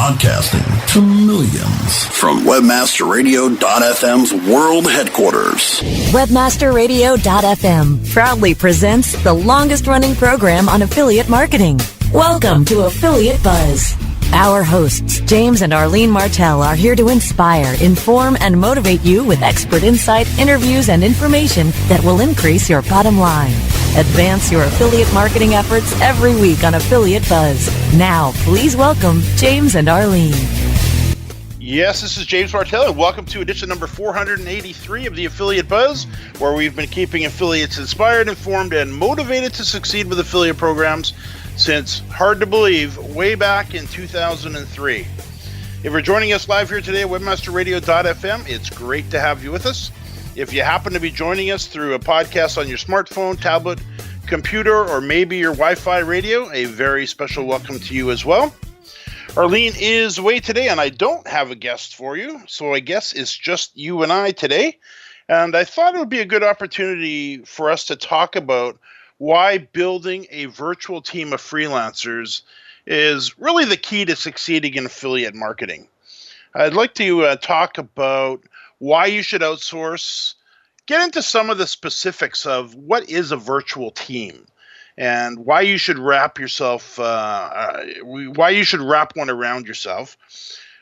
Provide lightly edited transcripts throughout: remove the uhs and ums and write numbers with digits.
Broadcasting to millions from webmasterradio.fm's world headquarters. Webmasterradio.fm proudly presents the longest-running program on affiliate marketing. Welcome to Affiliate Buzz. Our hosts, James and Arlene Martell, are here to inspire, inform, and motivate you with expert insight, interviews, and information that will increase your bottom line. Advance your affiliate marketing efforts every week on Affiliate Buzz. Now, please welcome James and Arlene. Yes, this is James Martell, and welcome to edition number 483 of the Affiliate Buzz, where we've been keeping affiliates inspired, informed, and motivated to succeed with affiliate programs since, hard to believe, way back in 2003. If you're joining us live here today at webmasterradio.fm, it's great to have you with us. If you happen to be joining us through a podcast on your smartphone, tablet, computer, or maybe your Wi-Fi radio, a very special welcome to you as well. Arlene is away today, and I don't have a guest for you, so I guess it's just you and I today. And I thought it would be a good opportunity for us to talk about why building a virtual team of freelancers is really the key to succeeding in affiliate marketing. I'd like to talk about why you should outsource, get into some of the specifics of what is a virtual team and why you should wrap one around yourself,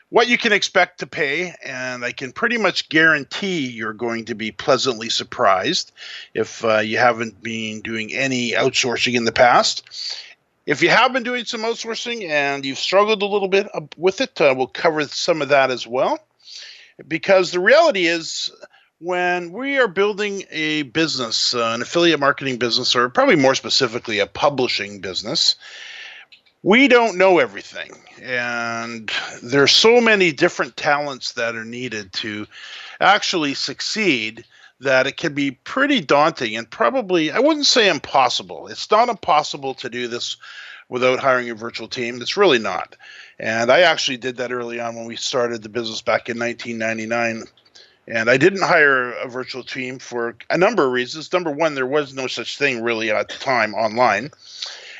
what you can expect to pay, and I can pretty much guarantee you're going to be pleasantly surprised if you haven't been doing any outsourcing in the past. If you have been doing some outsourcing and you've struggled a little bit with it, we'll cover some of that as well. Because the reality is, when we are building a business, an affiliate marketing business, or probably more specifically a publishing business, we don't know everything, and there's so many different talents that are needed to actually succeed that it can be pretty daunting and probably, I wouldn't say impossible. It's not impossible to do this without hiring a virtual team. It's really not. And I actually did that early on when we started the business back in 1999. And I didn't hire a virtual team for a number of reasons. Number one, there was no such thing really at the time online.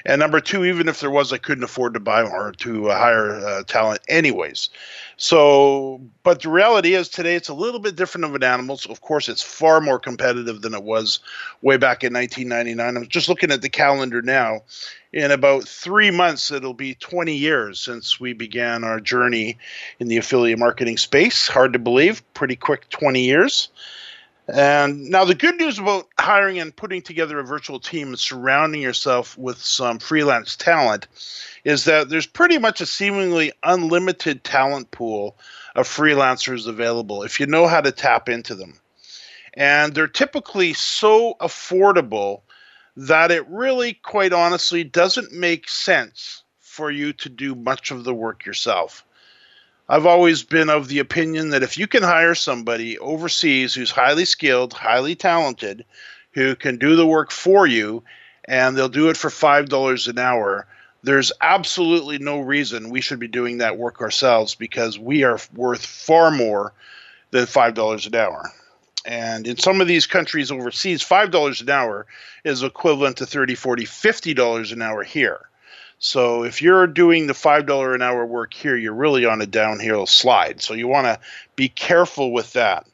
And number two, even if there was, I couldn't afford to buy or to hire talent anyways. So, but the reality is today it's a little bit different of an animal. So of course, it's far more competitive than it was way back in 1999. I'm just looking at the calendar now. In about 3 months, it'll be 20 years since we began our journey in the affiliate marketing space. Hard to believe, pretty quick 20 years. And now the good news about hiring and putting together a virtual team and surrounding yourself with some freelance talent is that there's pretty much a seemingly unlimited talent pool of freelancers available if you know how to tap into them. And they're typically so affordable that it really, quite honestly, doesn't make sense for you to do much of the work yourself. I've always been of the opinion that if you can hire somebody overseas who's highly skilled, highly talented, who can do the work for you, and they'll do it for $5 an hour, there's absolutely no reason we should be doing that work ourselves because we are worth far more than $5 an hour. And in some of these countries overseas, $5 an hour is equivalent to $30, $40, $50 an hour here. So if you're doing the $5 an hour work here, you're really on a downhill slide. So you want to be careful with that.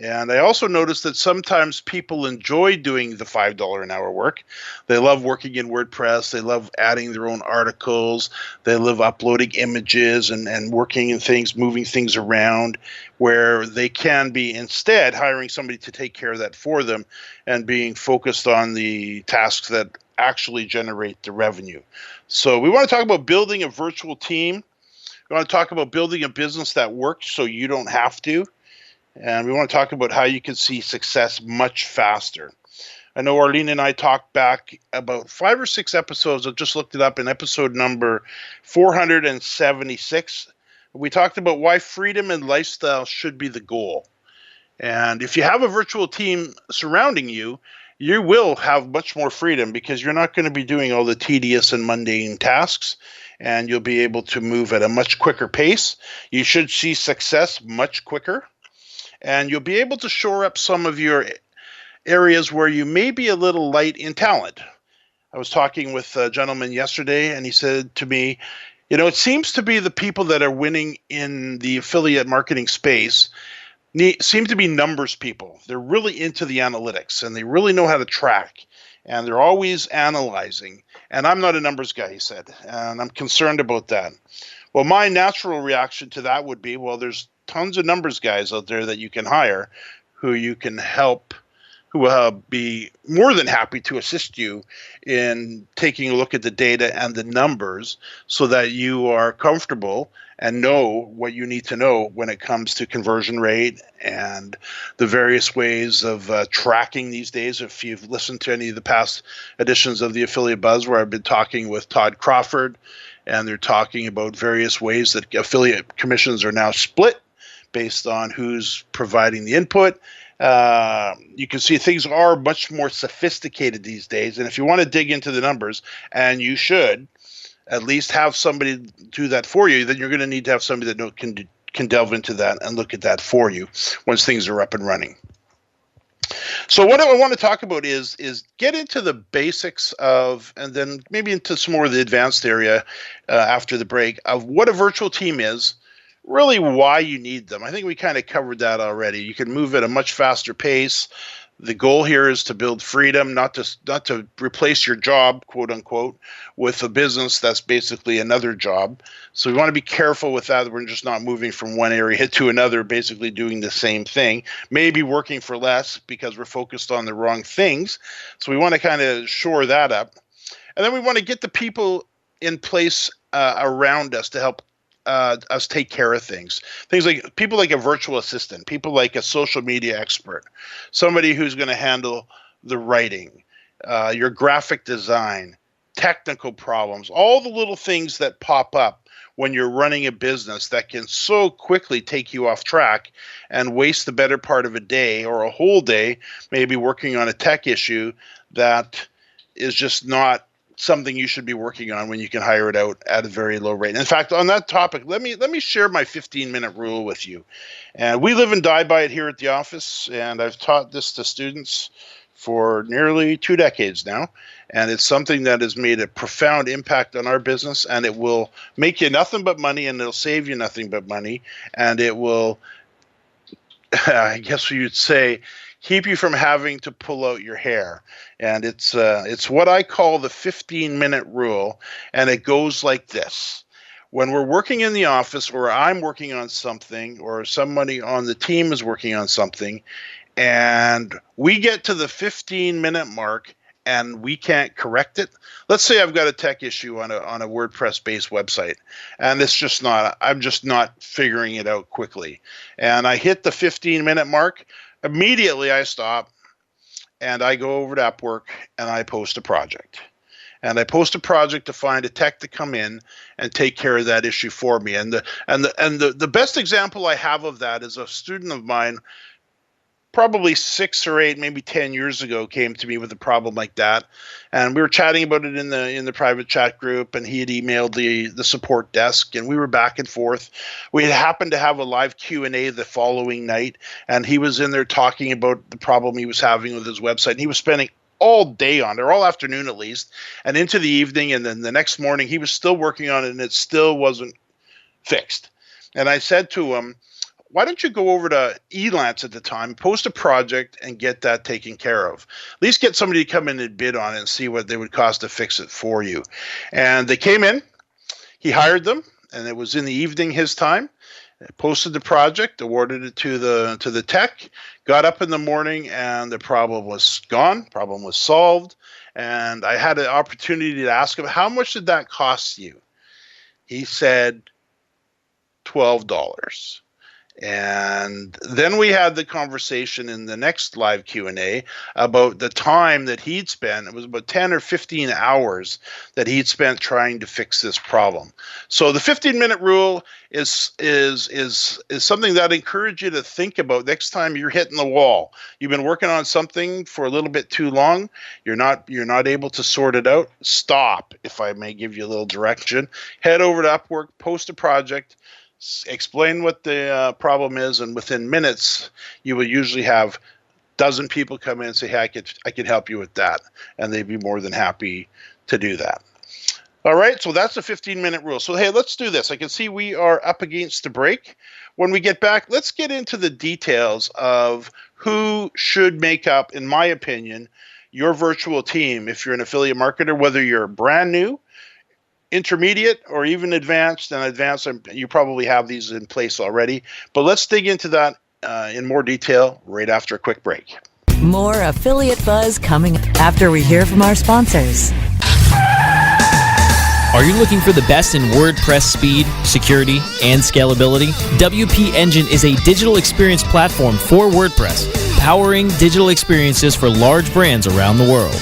And I also noticed that sometimes people enjoy doing the $5 an hour work. They love working in WordPress. They love adding their own articles. They love uploading images and working in things, moving things around, where they can be instead hiring somebody to take care of that for them and being focused on the tasks that actually generate the revenue. So we want to talk about building a virtual team. We want to talk about building a business that works so you don't have to. And we want to talk about how you can see success much faster. I know Arlene and I talked back about 5 or 6 episodes. I've just looked it up in episode number 476. We talked about why freedom and lifestyle should be the goal. And if you have a virtual team surrounding you, you will have much more freedom because you're not going to be doing all the tedious and mundane tasks, and you'll be able to move at a much quicker pace. You should see success much quicker, and you'll be able to shore up some of your areas where you may be a little light in talent. I was talking with a gentleman yesterday, and he said to me, It seems to be the people that are winning in the affiliate marketing space seem to be numbers people. They're really into the analytics, and they really know how to track, and they're always analyzing. And I'm not a numbers guy, he said, and I'm concerned about that. Well, my natural reaction to that would be, well, there's tons of numbers guys out there that you can hire who you can help, who will be more than happy to assist you in taking a look at the data and the numbers so that you are comfortable and know what you need to know when it comes to conversion rate and the various ways of tracking these days. If you've listened to any of the past editions of the Affiliate Buzz, where I've been talking with Todd Crawford, and they're talking about various ways that affiliate commissions are now split based on who's providing the input. You can see things are much more sophisticated these days. And if you want to dig into the numbers, and you should at least have somebody do that for you, then you're going to need to have somebody that can delve into that and look at that for you once things are up and running. So what I want to talk about is get into the basics of, and then maybe into some more of the advanced area after the break, of what a virtual team is, really why you need them. I think we kind of covered that already. You can move at a much faster pace. The goal here is to build freedom, not to replace your job, quote unquote, with a business that's basically another job. So we want to be careful with that. We're just not moving from one area to another, basically doing the same thing, maybe working for less because we're focused on the wrong things. So we want to kind of shore that up. And then we want to get the people in place around us to help us take care of things like people like a virtual assistant, people like a social media expert, somebody who's going to handle the writing, your graphic design, technical problems, all the little things that pop up when you're running a business that can so quickly take you off track and waste the better part of a day or a whole day maybe working on a tech issue that is just not something you should be working on when you can hire it out at a very low rate. In fact, on that topic, let me share my 15-minute rule with you. And we live and die by it here at the office, and I've taught this to students for nearly 2 decades now. And it's something that has made a profound impact on our business, and it will make you nothing but money, and it'll save you nothing but money, and it will, I guess you'd say, keep you from having to pull out your hair. And it's what I call the 15-minute rule, and it goes like this. When we're working in the office, or I'm working on something, or somebody on the team is working on something, and we get to the 15-minute mark and we can't correct it. Let's say I've got a tech issue on a WordPress-based website, and I'm just not figuring it out quickly. And I hit the 15-minute mark. Immediately I stop and I go over to Upwork and I post a project. And I post a project to find a tech to come in and take care of that issue for me. And the best example I have of that is a student of mine, probably 6 or 8, maybe 10 years ago, came to me with a problem like that. And we were chatting about it in the private chat group, and he had emailed the support desk, and we were back and forth. We had happened to have a live Q&A the following night, and he was in there talking about the problem he was having with his website. And he was spending all day on it, or all afternoon at least, and into the evening, and then the next morning he was still working on it, and it still wasn't fixed. And I said to him, why don't you go over to Elance at the time, post a project, and get that taken care of? At least get somebody to come in and bid on it and see what they would cost to fix it for you. And they came in, he hired them, and it was in the evening his time. Posted the project, awarded it to the tech, got up in the morning, and the problem was gone, problem was solved. And I had an opportunity to ask him, how much did that cost you? He said $12. And then we had the conversation in the next live Q&A about the time that he'd spent. It was about 10 or 15 hours that he'd spent trying to fix this problem. So the 15-minute rule is something that I encourage you to think about next time you're hitting the wall. You've been working on something for a little bit too long. You're not able to sort it out. Stop, if I may give you a little direction. Head over to Upwork, post a project, explain what the problem is, and within minutes, you will usually have a dozen people come in and say, hey, I could help you with that. And they'd be more than happy to do that. All right, so that's the 15-minute rule. So, hey, let's do this. I can see we are up against the break. When we get back, let's get into the details of who should make up, in my opinion, your virtual team if you're an affiliate marketer, whether you're brand new, intermediate, or even advanced. And advanced, you probably have these in place already. But let's dig into that in more detail right after a quick break. More Affiliate Buzz coming after we hear from our sponsors. Are you looking for the best in WordPress speed, security, and scalability? WP Engine is a digital experience platform for WordPress, powering digital experiences for large brands around the world.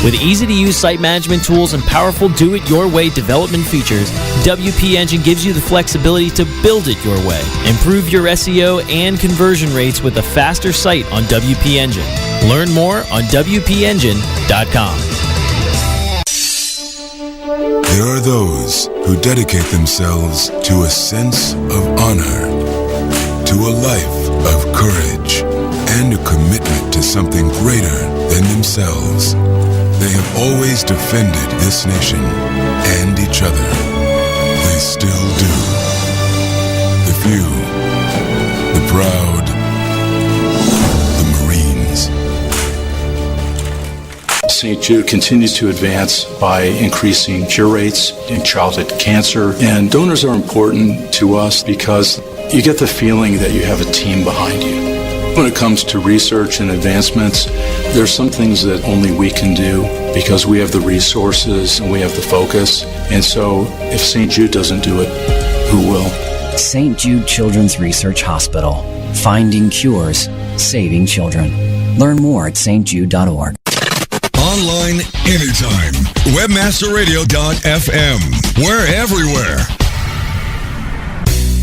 With easy-to-use site management tools and powerful do-it-your-way development features, WP Engine gives you the flexibility to build it your way. Improve your SEO and conversion rates with a faster site on WP Engine. Learn more on WPEngine.com. There are those who dedicate themselves to a sense of honor, to a life of courage, and a commitment to something greater than themselves. They have always defended this nation and each other. They still do. The few, the proud, the Marines. St. Jude continues to advance by increasing cure rates in childhood cancer. And donors are important to us because you get the feeling that you have a team behind you. When it comes to research and advancements, there's some things that only we can do because we have the resources and we have the focus. And so if St. Jude doesn't do it, who will? St. Jude Children's Research Hospital. Finding cures, saving children. Learn more at stjude.org. Online anytime. Webmasterradio.fm. We're everywhere.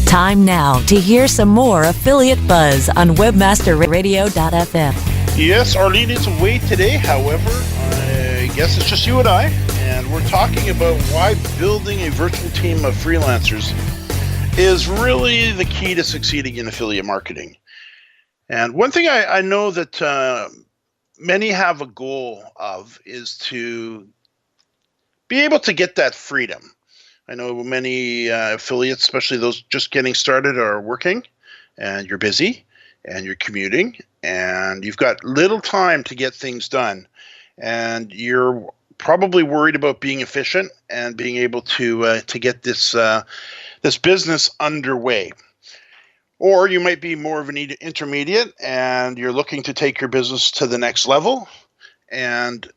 Time now to hear some more Affiliate Buzz on webmasterradio.fm. Yes, Arlene is away today. However, I guess it's just you and I. And we're talking about why building a virtual team of freelancers is really the key to succeeding in affiliate marketing. And one thing I know that many have a goal of is to be able to get that freedom. I know many affiliates, especially those just getting started, are working, and you're busy, and you're commuting, and you've got little time to get things done, and you're probably worried about being efficient and being able to get this this business underway. Or you might be more of an intermediate, and you're looking to take your business to the next level, and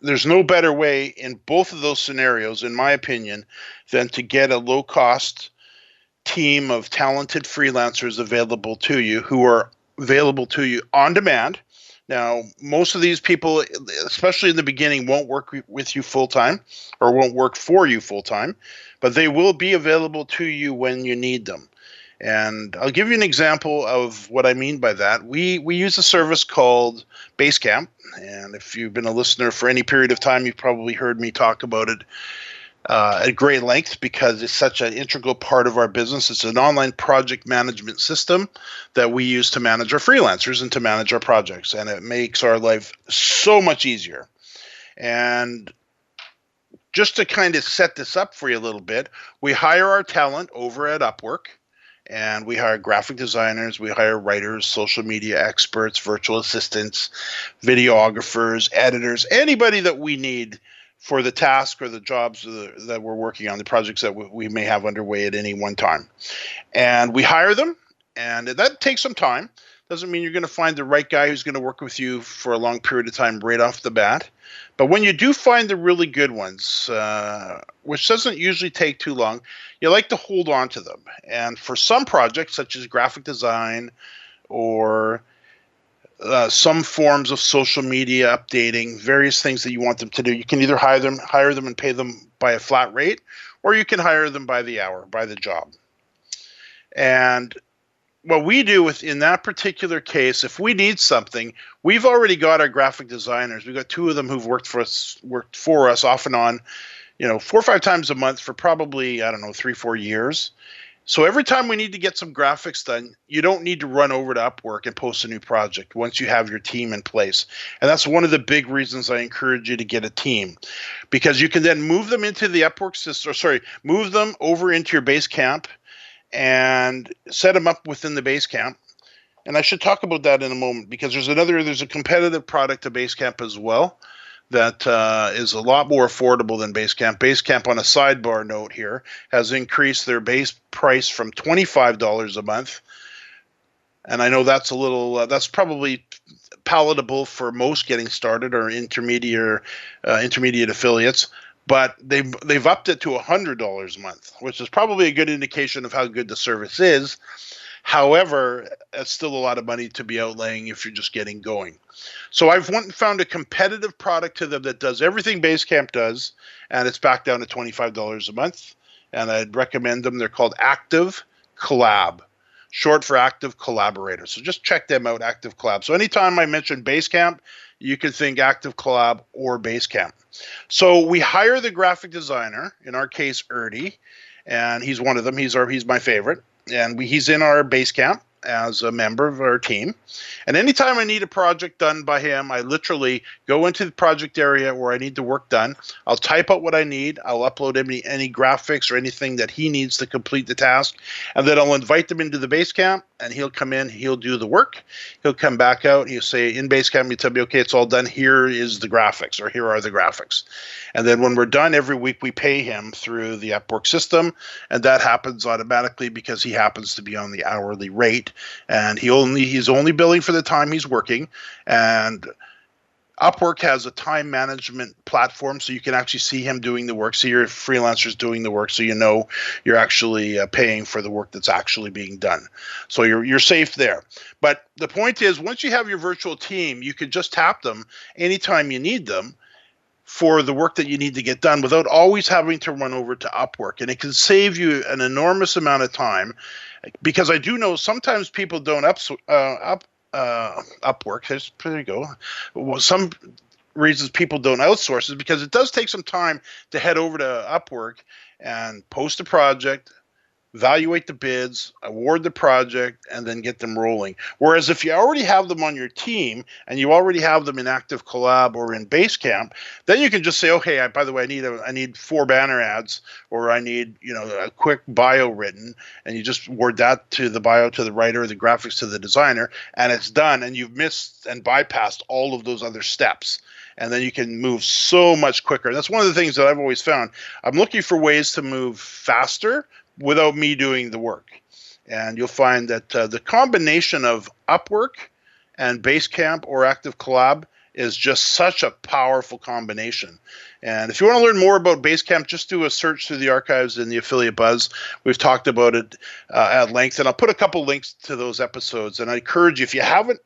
there's no better way in both of those scenarios, in my opinion, than to get a low-cost team of talented freelancers available to you who are available to you on demand. Now, most of these people, especially in the beginning, won't work with you full-time or won't work for you full-time, but they will be available to you when you need them. And I'll give you an example of what I mean by that. We use a service called Basecamp. And if you've been a listener for any period of time, you've probably heard me talk about it at great length because it's such an integral part of our business. It's an online project management system that we use to manage our freelancers and to manage our projects. And it makes our life so much easier. And just to kind of set this up for you a little bit, we hire our talent over at Upwork. And we hire graphic designers, we hire writers, social media experts, virtual assistants, videographers, editors, anybody that we need for the task or the jobs that we're working on, the projects that we may have underway at any one time. And we hire them, and that takes some time. Doesn't mean you're going to find the right guy who's going to work with you for a long period of time right off the bat. But when you do find the really good ones, which doesn't usually take too long, you like to hold on to them. And for some projects, such as graphic design or some forms of social media updating, various things that you want them to do, you can either hire them and pay them by a flat rate, or you can hire them by the hour, by the job. And what we do in that particular case, if we need something, we've already got our graphic designers. We've got two of them who've worked for us off and on, 4 or 5 times a month for probably, 3-4 years. So every time we need to get some graphics done, you don't need to run over to Upwork and post a new project once you have your team in place. And that's one of the big reasons I encourage you to get a team, because you can then move them into the Upwork system, move them over into your Basecamp and set them up within the Basecamp. And I should talk about that in a moment, because there's a competitive product to Basecamp as well that is a lot more affordable than Basecamp. Basecamp, on a sidebar note here, has increased their base price from $25 a month. And I know that's that's probably palatable for most getting started or intermediate affiliates, but they've upped it to $100 a month, which is probably a good indication of how good the service is. However, it's still a lot of money to be outlaying if you're just getting going. So I've went and found a competitive product to them that does everything Basecamp does, and it's back down to $25 a month. And I'd recommend them. They're called Active Collab, short for Active Collaborator. So just check them out, Active Collab. So anytime I mention Basecamp, you can think Active Collab or Basecamp. So we hire the graphic designer, in our case, Erdy, and he's one of them. He's my favorite. And he's in our Basecamp as a member of our team. And anytime I need a project done by him, I literally go into the project area where I need the work done. I'll type out what I need. I'll upload any graphics or anything that he needs to complete the task. And then I'll invite them into the Basecamp, and he'll come in, he'll do the work. He'll come back out, he'll say, in Basecamp, he'll tell me, okay, it's all done. Here is the graphics, or here are the graphics. And then when we're done, every week we pay him through the Upwork system, and that happens automatically because he happens to be on the hourly rate, and he's only billing for the time he's working. And Upwork has a time management platform, so you can actually see him doing the work, see your freelancers doing the work, so you know you're actually paying for the work that's actually being done. So you're safe there. But the point is, once you have your virtual team, you can just tap them anytime you need them for the work that you need to get done without always having to run over to Upwork. And it can save you an enormous amount of time, because I do know sometimes people don't Upwork. There you go. Well, some reasons people don't outsource is because it does take some time to head over to Upwork and post a project, evaluate the bids, award the project, and then get them rolling. Whereas if you already have them on your team and you already have them in Active Collab or in Basecamp, then you can just say, okay, by the way, I need 4 banner ads, or I need a quick bio written, and you just word that to the bio to the writer, the graphics to the designer, and it's done. And you've missed and bypassed all of those other steps. And then you can move so much quicker. That's one of the things that I've always found. I'm looking for ways to move faster without me doing the work. And you'll find that the combination of Upwork and Basecamp or Active Collab is just such a powerful combination. And if you want to learn more about Basecamp, just do a search through the archives in the Affiliate Buzz. We've talked about it at length, and I'll put a couple links to those episodes. And I encourage you, if you haven't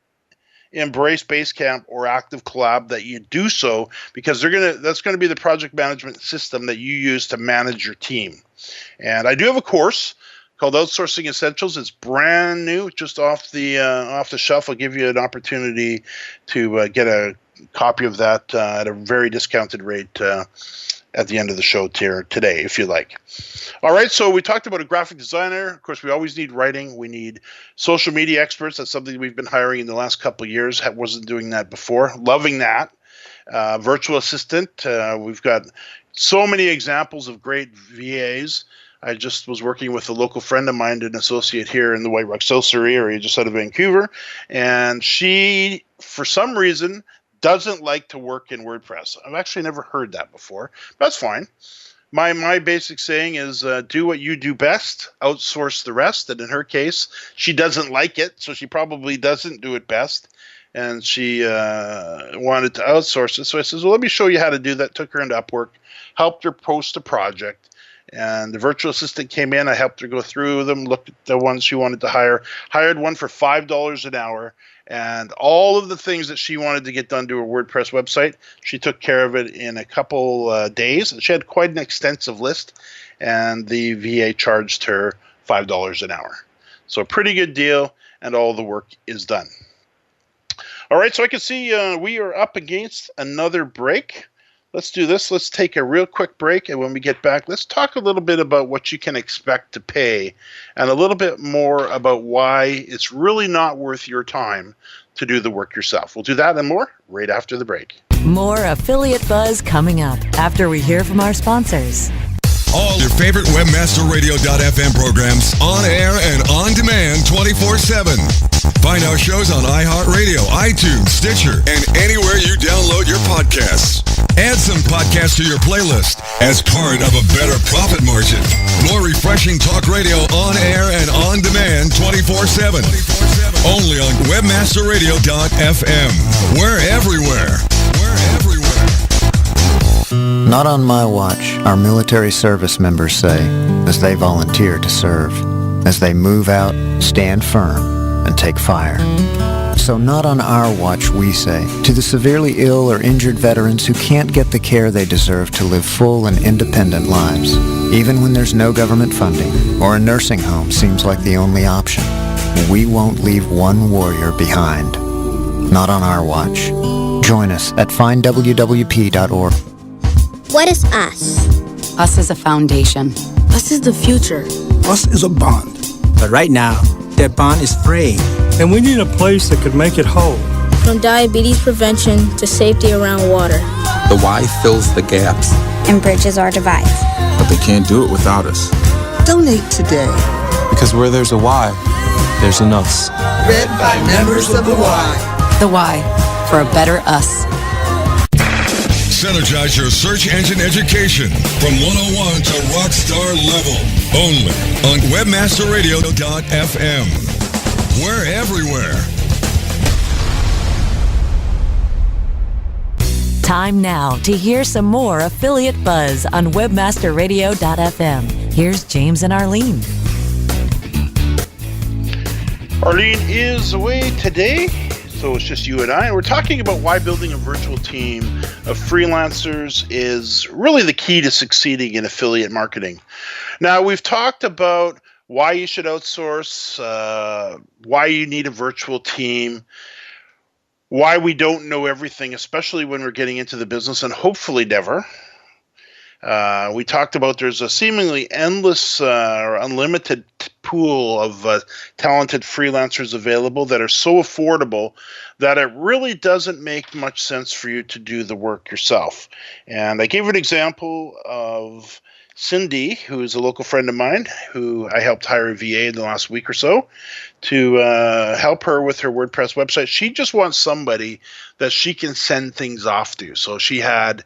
embraced Basecamp or Active Collab, that you do so, because that's going to be the project management system that you use to manage your team. And I do have a course called Outsourcing Essentials. It's brand new, just off the shelf. I'll give you an opportunity to get a copy of that at a very discounted rate at the end of the show today, if you like. All right, so we talked about a graphic designer. Of course, we always need writing. We need social media experts. That's something we've been hiring in the last couple of years. Wasn't doing that before. Loving that. Virtual assistant. We've got so many examples of great VAs. I just was working with a local friend of mine, an associate here in the White Rock South Surrey area, just out of Vancouver, and she, for some reason, doesn't like to work in WordPress. I've actually never heard that before. That's fine. My basic saying is do what you do best, outsource the rest. And in her case, she doesn't like it, so she probably doesn't do it best. And she wanted to outsource it. So I says, well, let me show you how to do that. Took her into Upwork, helped her post a project. And the virtual assistant came in. I helped her go through them, looked at the ones she wanted to hire, hired one for $5 an hour. And all of the things that she wanted to get done to her WordPress website, she took care of it in a couple days. She had quite an extensive list, and the VA charged her $5 an hour. So a pretty good deal, and all the work is done. All right, so I can see we are up against another break. let's do this. Let's take a real quick break, and when we get back, let's talk a little bit about what you can expect to pay and a little bit more about why it's really not worth your time to do the work yourself. We'll do that and more right after the break. More Affiliate Buzz coming up after we hear from our sponsors. All your favorite webmasterradio.fm programs on air and on demand 24/7. Find our shows on iHeartRadio, iTunes, Stitcher, and anywhere you download your podcasts. Add some podcasts to your playlist as part of a better profit margin. More refreshing talk radio on air and on demand 24/7. Only on webmasterradio.fm. We're everywhere. Not on my watch, our military service members say, as they volunteer to serve, as they move out, stand firm, and take fire. So not on our watch, we say, to the severely ill or injured veterans who can't get the care they deserve to live full and independent lives, even when there's no government funding or a nursing home seems like the only option. We won't leave one warrior behind. Not on our watch. Join us at findwwp.org. What is us? Us is a foundation. Us is the future. Us is a bond. But right now, that bond is fraying, and we need a place that could make it whole. From diabetes prevention to safety around water. The why fills the gaps. And bridges our divides. But they can't do it without us. Donate today. Because where there's a why, there's an us. Read by members of the why. The why, for a better us. Synergize your search engine education from 101 to rockstar level. Only on webmasterradio.fm. We're everywhere. Time now to hear some more Affiliate Buzz on webmasterradio.fm. Here's James and Arlene. Arlene is away today, so it's just you and I, and we're talking about why building a virtual team of freelancers is really the key to succeeding in affiliate marketing. Now, we've talked about why you should outsource, why you need a virtual team, why we don't know everything, especially when we're getting into the business, and hopefully never. We talked about there's a seemingly endless or unlimited pool of talented freelancers available that are so affordable that it really doesn't make much sense for you to do the work yourself. And I gave an example of Cindy, who is a local friend of mine, who I helped hire a VA in the last week or so to help her with her WordPress website. She just wants somebody that she can send things off to. So she had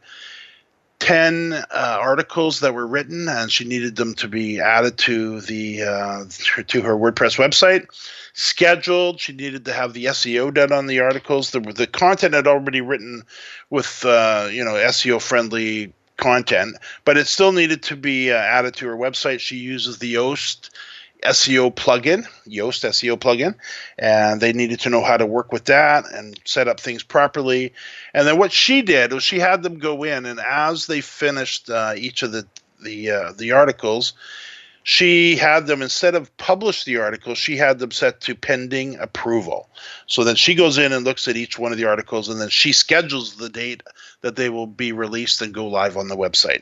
10 articles that were written, and she needed them to be added to the to her WordPress website. Scheduled, she needed to have the SEO done on the articles. The content had already written with SEO friendly content, but it still needed to be added to her website. She uses the Yoast SEO plugin, and they needed to know how to work with that and set up things properly. And then what she did was she had them go in, and as they finished each of the articles, she had them, instead of publish the articles, she had them set to pending approval. So then she goes in and looks at each one of the articles, and then she schedules the date that they will be released and go live on the website.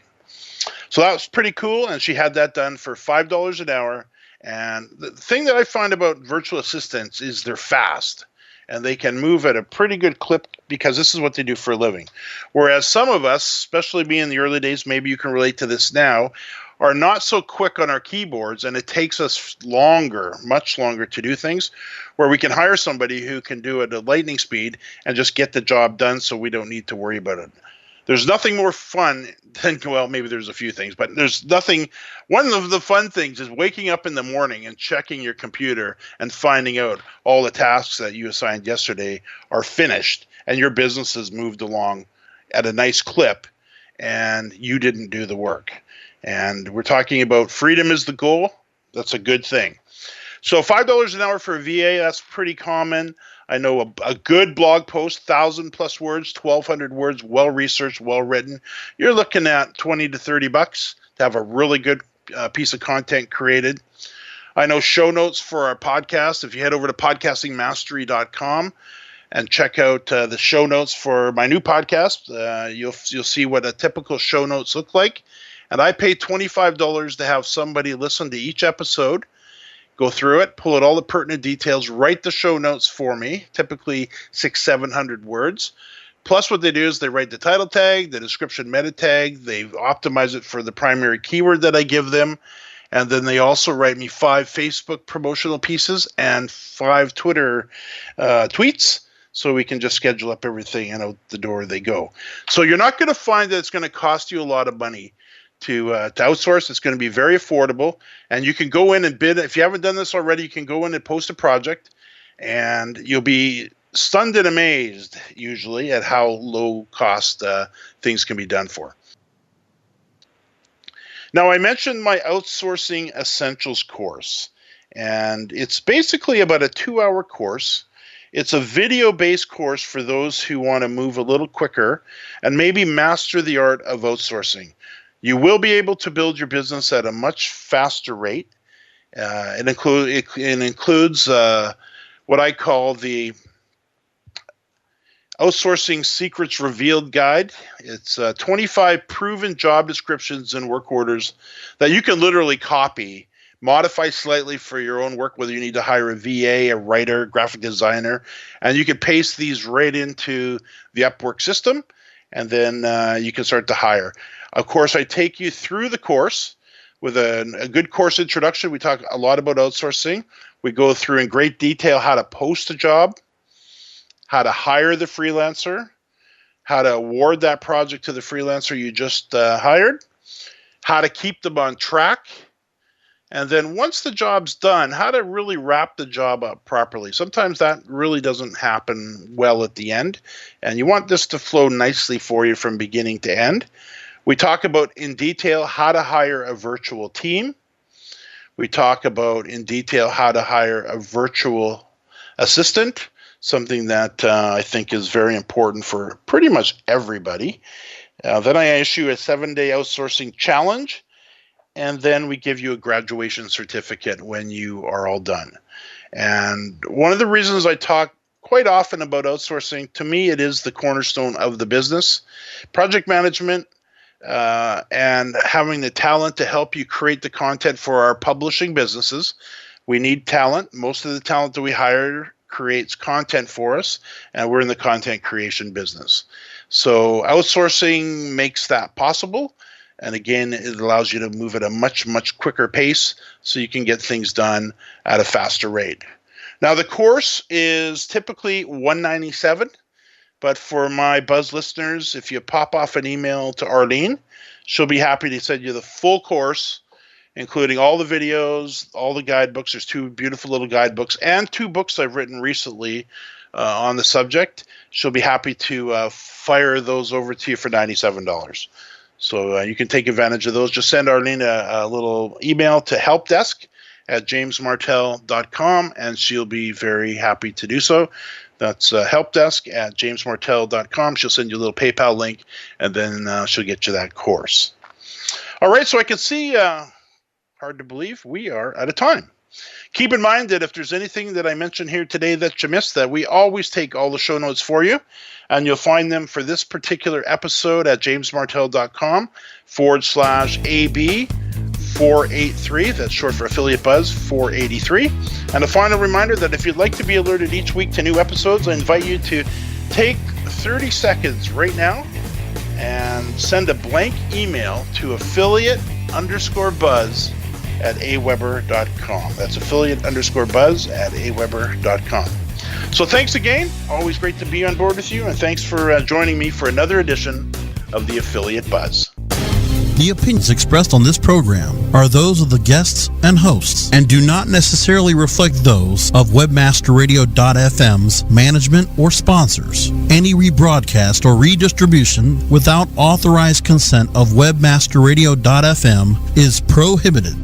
So that was pretty cool, and she had that done for $5 an hour. And the thing that I find about virtual assistants is they're fast, and they can move at a pretty good clip because this is what they do for a living. Whereas some of us, especially me in the early days, maybe you can relate to this now, are not so quick on our keyboards, and it takes us longer, much longer to do things, where we can hire somebody who can do it at lightning speed and just get the job done so we don't need to worry about it. There's nothing more fun than, well, maybe there's a few things, but there's nothing. One of the fun things is waking up in the morning and checking your computer and finding out all the tasks that you assigned yesterday are finished and your business has moved along at a nice clip and you didn't do the work. And we're talking about freedom is the goal. That's a good thing. So $5 an hour for a VA, that's pretty common. I know a good blog post, 1,000+ words, 1,200 words, well-researched, well-written. You're looking at $20 to $30 to have a really good piece of content created. I know show notes for our podcast. If you head over to podcastingmastery.com, and check out the show notes for my new podcast. You'll see what a typical show notes look like. And I pay $25 to have somebody listen to each episode, go through it, pull out all the pertinent details, write the show notes for me, typically 600-700 words. Plus what they do is they write the title tag, the description meta tag, they optimize it for the primary keyword that I give them, and then they also write me 5 Facebook promotional pieces and 5 Twitter tweets, so we can just schedule up everything and out the door they go. So you're not going to find that it's going to cost you a lot of money to outsource. It's going to be very affordable, and you can go in and bid. If you haven't done this already, you can go in and post a project, and you'll be stunned and amazed usually at how low cost things can be done for. Now, I mentioned my Outsourcing Essentials course, and it's basically about a 2-hour course. It's a video-based course for those who want to move a little quicker and maybe master the art of outsourcing. You will be able to build your business at a much faster rate. It includes what I call the Outsourcing Secrets Revealed Guide. It's 25 proven job descriptions and work orders that you can literally copy, modify slightly for your own work, whether you need to hire a VA, a writer, graphic designer, and you can paste these right into the Upwork system, and then you can start to hire. Of course, I take you through the course with a good course introduction. We talk a lot about outsourcing. We go through in great detail how to post a job, how to hire the freelancer, how to award that project to the freelancer you just hired, how to keep them on track, and then once the job's done, how to really wrap the job up properly. Sometimes that really doesn't happen well at the end, and you want this to flow nicely for you from beginning to end. We talk about in detail how to hire a virtual team. We talk about in detail how to hire a virtual assistant, something that I think is very important for pretty much everybody. Then I issue a 7-day outsourcing challenge, and then we give you a graduation certificate when you are all done. And one of the reasons I talk quite often about outsourcing, to me, it is the cornerstone of the business. Project management and having the talent to help you create the content for our publishing businesses. We need talent. Most of the talent that we hire creates content for us, and we're in the content creation business. So outsourcing makes that possible. And again, it allows you to move at a much, much quicker pace so you can get things done at a faster rate. Now, the course is typically $197, but for my Buzz listeners, if you pop off an email to Arlene, she'll be happy to send you the full course, including all the videos, all the guidebooks. There's 2 beautiful little guidebooks and 2 books I've written recently on the subject. She'll be happy to fire those over to you for $97. So you can take advantage of those. Just send Arlene a little email to helpdesk@jamesmartell.com, and she'll be very happy to do so. That's helpdesk@jamesmartell.com. She'll send you a little PayPal link, and then she'll get you that course. All right, so I can see, hard to believe, we are out of time. Keep in mind that if there's anything that I mentioned here today that you missed, that we always take all the show notes for you, and you'll find them for this particular episode at jamesmartell.com/AB483. That's short for Affiliate Buzz 483. And a final reminder that if you'd like to be alerted each week to new episodes, I invite you to take 30 seconds right now and send a blank email to affiliate_buzz@aweber.com. That's affiliate_buzz@aweber.com. So thanks again. Always great to be on board with you, and thanks for joining me for another edition of the Affiliate Buzz. The opinions expressed on this program are those of the guests and hosts and do not necessarily reflect those of webmasterradio.fm's management or sponsors. Any rebroadcast or redistribution without authorized consent of webmasterradio.fm is prohibited.